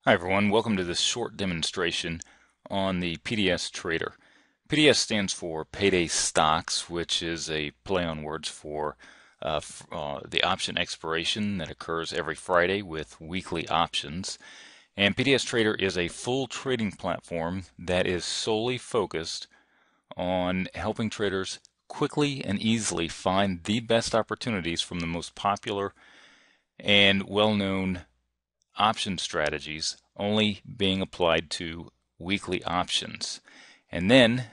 Hi everyone, welcome to this short demonstration on the PDS Trader. PDS stands for Payday Stocks, which is a play on words for the option expiration that occurs every Friday with weekly options. And PDS Trader is a full trading platform that is solely focused on helping traders quickly and easily find the best opportunities from the most popular and well-known option strategies only being applied to weekly options. And then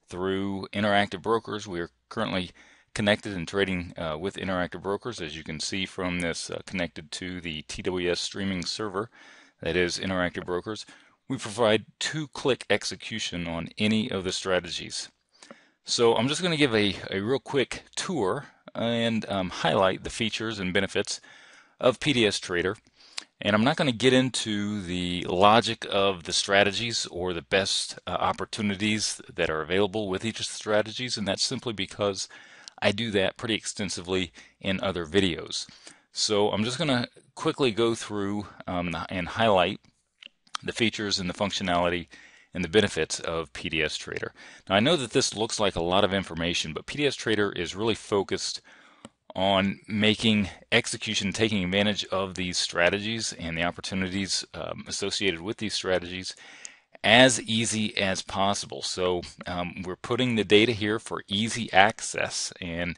through Interactive Brokers, we are currently connected and trading with Interactive Brokers, as you can see from this connected to the TWS streaming server that is Interactive Brokers. We provide two-click execution on any of the strategies. So I'm just going to give a real quick tour and highlight the features and benefits of PDS Trader. And I'm not going to get into the logic of the strategies or the best opportunities that are available with each of the strategies, and that's simply because I do that pretty extensively in other videos. So I'm just going to quickly go through and highlight the features and the functionality and the benefits of PDS Trader. Now I know that this looks like a lot of information, but PDS Trader is really focused on making execution, taking advantage of these strategies and the opportunities associated with these strategies as easy as possible. So we're putting the data here for easy access, and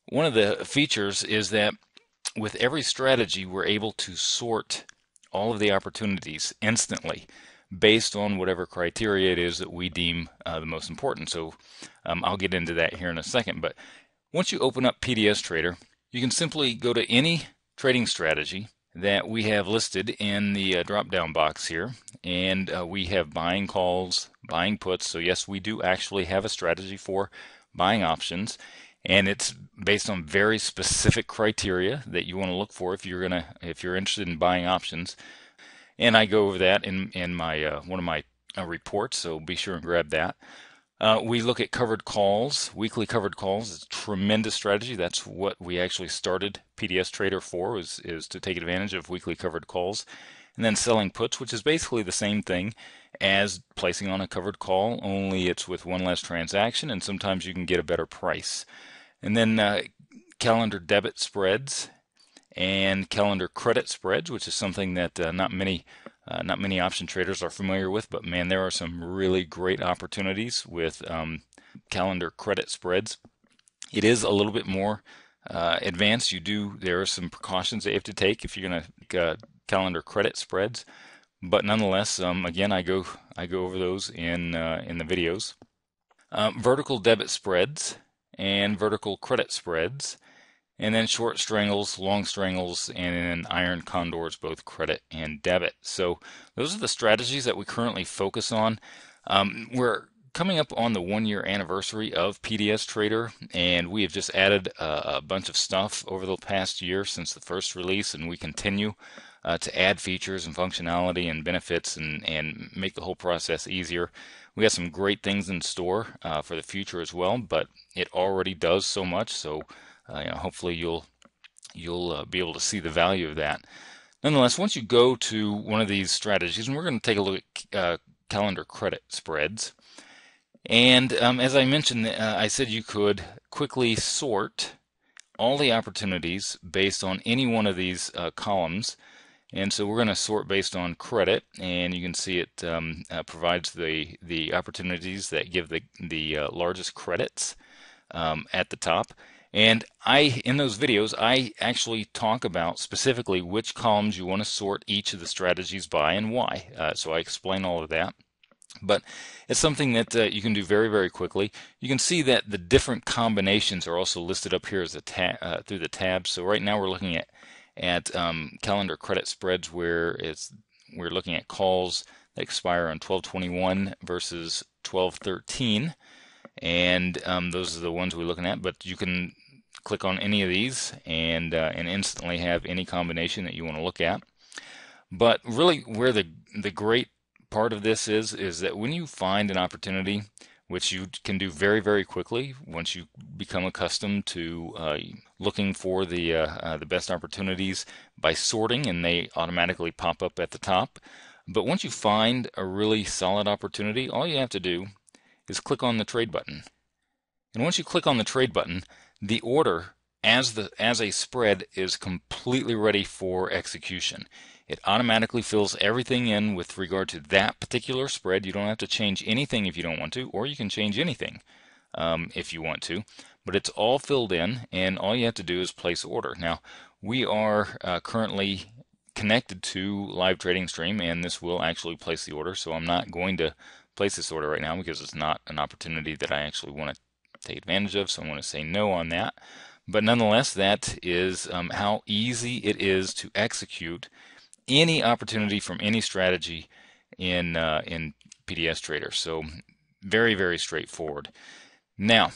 one of the features is that with every strategy we're able to sort all of the opportunities instantly based on whatever criteria it is that we deem the most important. So I'll get into that here in a second, but once you open up PDS Trader, you can simply go to any trading strategy that we have listed in the drop-down box here, and we have buying calls, buying puts. So yes, we do actually have a strategy for buying options, and it's based on very specific criteria that you want to look for if you're interested in buying options. And I go over that in my one of my reports, so be sure and grab that. We look at covered calls, weekly covered calls. It's a tremendous strategy. That's what we actually started PDS Trader for, is to take advantage of weekly covered calls. And then selling puts, which is basically the same thing as placing on a covered call, only it's with one less transaction, and sometimes you can get a better price. And then calendar debit spreads and calendar credit spreads, which is something that not many option traders are familiar with, but man, there are some really great opportunities with calendar credit spreads. It is a little bit more advanced. There are some precautions that you have to take if you're going to calendar credit spreads, but nonetheless, again, I go over those in the videos. Vertical debit spreads and vertical credit spreads, and then short strangles, long strangles, and then iron condors, both credit and debit. So those are the strategies that we currently focus on. We're coming up on the 1-year anniversary of PDS Trader, and we have just added a bunch of stuff over the past year since the first release, and we continue to add features and functionality and benefits and make the whole process easier. We got some great things in store for the future as well, but it already does so much, so hopefully you'll be able to see the value of that. Nonetheless, once you go to one of these strategies, and we're going to take a look at calendar credit spreads, and as I mentioned, I said you could quickly sort all the opportunities based on any one of these columns. And so we're going to sort based on credit, and you can see it provides the opportunities that give the largest credits at the top. And in those videos, I actually talk about specifically which columns you want to sort each of the strategies by and why. So I explain all of that. But it's something that you can do very, very quickly. You can see that the different combinations are also listed up here as through the tabs. So right now we're looking at calendar credit spreads, where we're looking at calls that expire on 12/21 versus 12/13. And those are the ones we're looking at, but you can click on any of these and instantly have any combination that you want to look at. But really, where the great part of this is that when you find an opportunity which you can do very, very quickly once you become accustomed to looking for the best opportunities by sorting, and they automatically pop up at the top. But once you find a really solid opportunity, all you have to do is click on the trade button. And once you click on the trade button, the order as a spread is completely ready for execution. It automatically fills everything in with regard to that particular spread. You don't have to change anything if you don't want to, or you can change anything if you want to. But it's all filled in, and all you have to do is place order. Now, we are currently connected to live trading stream, and this will actually place the order. So I'm not going to place this order right now because it's not an opportunity that I actually want to take advantage of. So I'm going to say no on that. But nonetheless, that is how easy it is to execute any opportunity from any strategy in PDS Trader. So very, very straightforward. Now,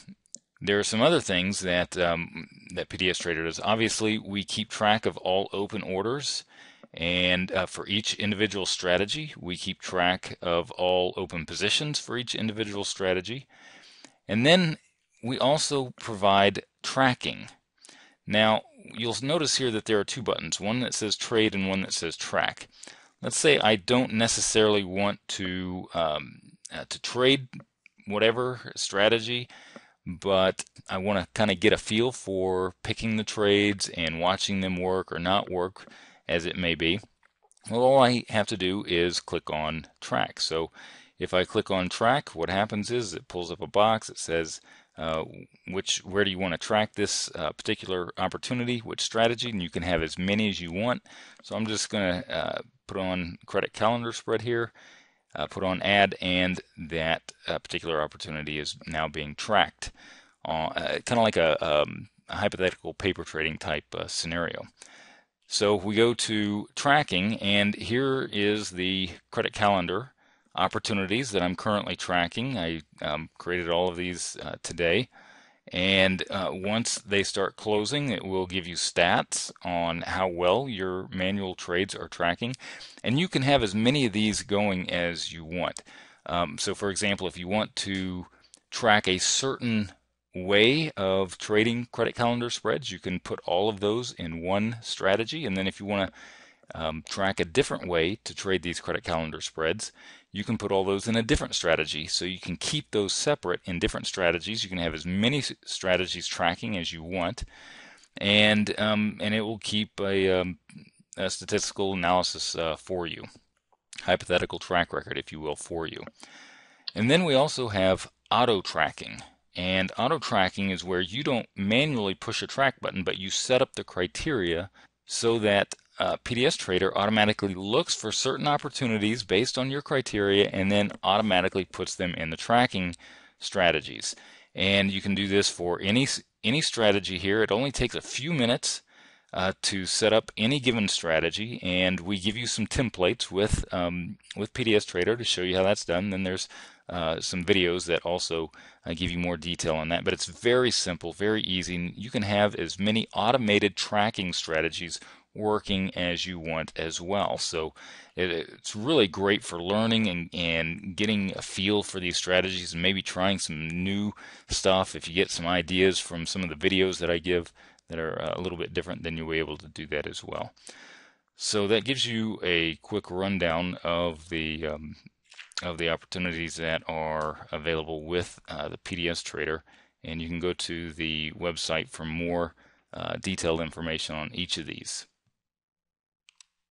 there are some other things that that PDS Trader does. Obviously, we keep track of all open orders, and for each individual strategy, we keep track of all open positions for each individual strategy. And then we also provide tracking. Now, you'll notice here that there are two buttons, one that says trade and one that says track. Let's say I don't necessarily want to trade whatever strategy, but I want to kind of get a feel for picking the trades and watching them work or not work, as it may be. Well, all I have to do is click on track. So if I click on track, what happens is it pulls up a box. It says where do you want to track this particular opportunity, which strategy, and you can have as many as you want. So I'm just going to put on credit calendar spread here, put on add, and that particular opportunity is now being tracked, kind of like a hypothetical paper trading type scenario. So we go to tracking, and here is the credit calendar opportunities that I'm currently tracking. I created all of these today, and once they start closing, it will give you stats on how well your manual trades are tracking, and you can have as many of these going as you want. So for example, if you want to track a certain way of trading credit calendar spreads, you can put all of those in one strategy, and then if you want to track a different way to trade these credit calendar spreads, you can put all those in a different strategy. So you can keep those separate in different strategies. You can have as many strategies tracking as you want, and it will keep a statistical analysis for you, hypothetical track record, if you will, for you. And then we also have auto tracking. And auto tracking is where you don't manually push a track button, but you set up the criteria so that PDS Trader automatically looks for certain opportunities based on your criteria and then automatically puts them in the tracking strategies. And you can do this for any strategy here. It only takes a few minutes to set up any given strategy, and we give you some templates with PDS Trader to show you how that's done. Then there's some videos that also give you more detail on that, but it's very simple, very easy. You can have as many automated tracking strategies working as you want as well. So it's really great for learning and getting a feel for these strategies, and maybe trying some new stuff. If you get some ideas from some of the videos that I give that are a little bit different, then you'll be able to do that as well. So that gives you a quick rundown of the opportunities that are available with the PDS Trader, and you can go to the website for more detailed information on each of these.